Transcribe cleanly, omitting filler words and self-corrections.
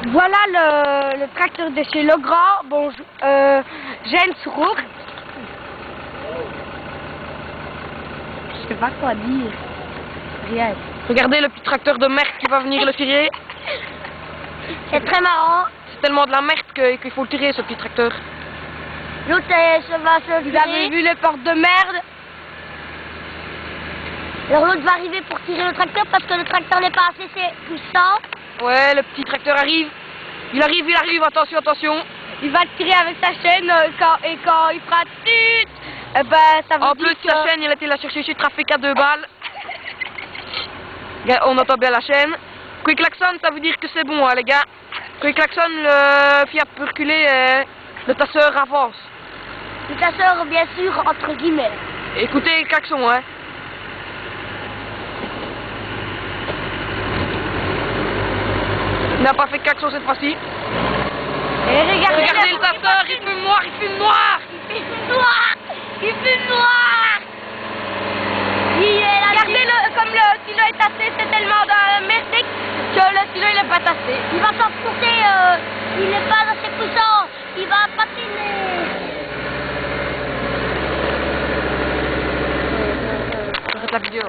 Voilà le tracteur de chez Legrand. Bon, j'aime Sourour. Je sais pas quoi dire. Rien. Regardez le petit tracteur de merde qui va venir le tirer. C'est très marrant. C'est tellement de la merde qu'il faut le tirer, ce petit tracteur. L'autre va se virer. Vous avez vu les portes de merde? Alors l'autre va arriver pour tirer le tracteur parce que le tracteur n'est pas assez puissant. Ouais, le petit tracteur arrive. Il arrive, attention, attention. Il va tirer avec sa chaîne et quand il fera tut, eh ben, ça veut en dire plus, que... sa chaîne, il a été la chercher chez Trafic à 2 balles. On entend bien la chaîne. Quand il klaxonne, ça veut dire que c'est bon, hein, les gars. Quand il klaxonne, le Fiat peut reculer et le tasseur avance. Le tasseur, bien sûr, entre guillemets. Écoutez le klaxon, hein. Il n'a pas fait de klaxon cette fois-ci. Et regardez le tasseur, il fume noir, il fume noir. Il fume noir. Il fume noir. Regardez comme le stylo est tassé, c'est tellement merdique que le stylo il n'est pas tassé. Il va s'enfoncer, il n'est pas assez puissant, il va patiner. Arrête la vidéo.